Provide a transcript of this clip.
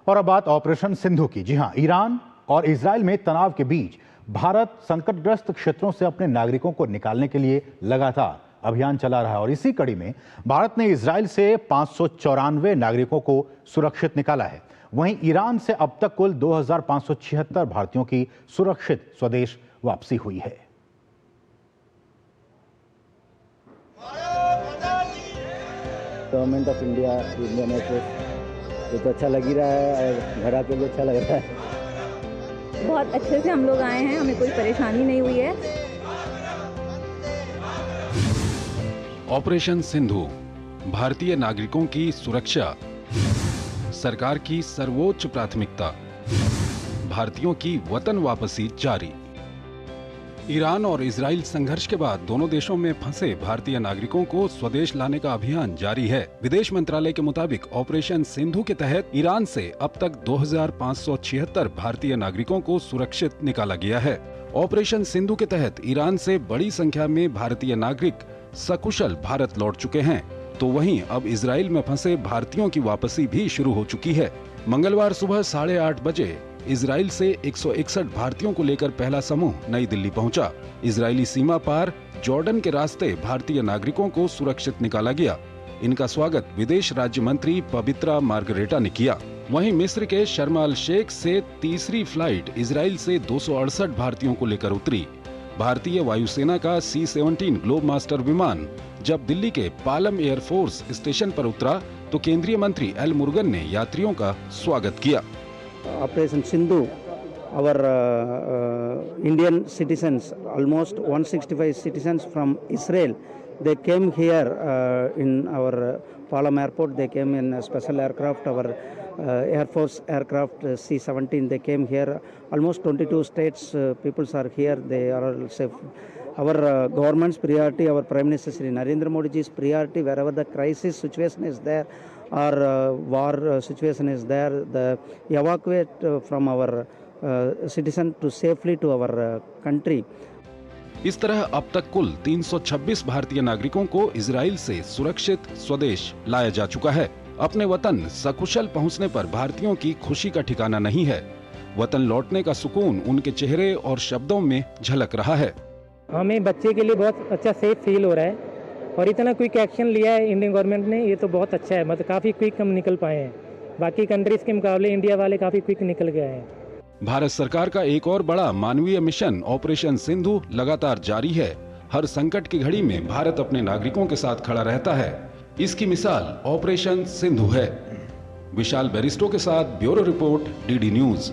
और अब बात ऑपरेशन सिंधु की। जी हां, ईरान और इजराइल में तनाव के बीच भारत संकटग्रस्त क्षेत्रों से अपने नागरिकों को निकालने के लिए लगातार अभियान चला रहा है और इसी कड़ी में भारत ने इजराइल से 594 नागरिकों को सुरक्षित निकाला है। वहीं ईरान से अब तक कुल 2576 भारतीयों की सुरक्षित स्वदेश वापसी हुई है। Government of India, Indian air force, ये तो अच्छा लग ही रहा है और घर आके भी अच्छा लग रहा है। बहुत अच्छे से हम लोग आए हैं, हमें कोई परेशानी नहीं हुई है। ऑपरेशन सिंधु, भारतीय नागरिकों की सुरक्षा सरकार की सर्वोच्च प्राथमिकता। भारतीयों की वतन वापसी जारी। ईरान और इजराइल संघर्ष के बाद दोनों देशों में फंसे भारतीय नागरिकों को स्वदेश लाने का अभियान जारी है। विदेश मंत्रालय के मुताबिक ऑपरेशन सिंधु के तहत ईरान से अब तक 2576 भारतीय नागरिकों को सुरक्षित निकाला गया है। ऑपरेशन सिंधु के तहत ईरान से बड़ी संख्या में भारतीय नागरिक सकुशल भारत लौट चुके हैं, तो वहीं अब इजराइल में फंसे भारतीयों की वापसी भी शुरू हो चुकी है। मंगलवार सुबह 8:30 बजे इजराइल से 161 भारतीयों को लेकर पहला समूह नई दिल्ली पहुंचा। इजरायली सीमा पार जॉर्डन के रास्ते भारतीय नागरिकों को सुरक्षित निकाला गया। इनका स्वागत विदेश राज्य मंत्री पवित्रा मार्गरेटा ने किया। वहीं मिस्र के शर्म अल शेख से तीसरी फ्लाइट इजराइल से 268 भारतीयों को लेकर उतरी। भारतीय वायुसेना का C-17 ग्लोब मास्टर विमान जब दिल्ली के पालम एयरफोर्स स्टेशन पर उतरा तो केंद्रीय मंत्री एल मुरुगन ने यात्रियों का स्वागत किया। Operation Sindhu, our Indian citizens, almost 165 citizens from Israel, they came here in our Palam airport. They came in a special aircraft, our Air Force aircraft C-17. They came here. Almost 22 states peoples are here. They are all safe. Our government's priority, our Prime Minister Shri Narendra Modi ji's priority, wherever the crisis situation is there or war situation is there, the evacuate from our citizen to safely to our country. इस तरह अब तक कुल 326 भारतीय नागरिकों को Israel से सुरक्षित स्वदेश लाया जा चुका है। अपने वतन सकुशल पहुंचने पर भारतीयों की खुशी का ठिकाना नहीं है। वतन लौटने का सुकून उनके चेहरे और शब्दों में झलक रहा है। हमें बच्चे के लिए बहुत अच्छा सेफ फील हो रहा है और इतना क्विक एक्शन लिया है इंडियन गवर्नमेंट ने, ये तो बहुत अच्छा है। मतलब काफ़ी क्विक हम निकल पाए हैं, बाकी कंट्रीज के मुकाबले इंडिया वाले काफ़ी क्विक निकल गए हैं। भारत सरकार का एक और बड़ा मानवीय मिशन ऑपरेशन सिंधु लगातार जारी है। हर संकट की घड़ी में भारत अपने नागरिकों के साथ खड़ा रहता है। इसकी मिसाल ऑपरेशन सिंधु है। विशाल बेरिस्टो के साथ ब्यूरो रिपोर्ट, DD न्यूज।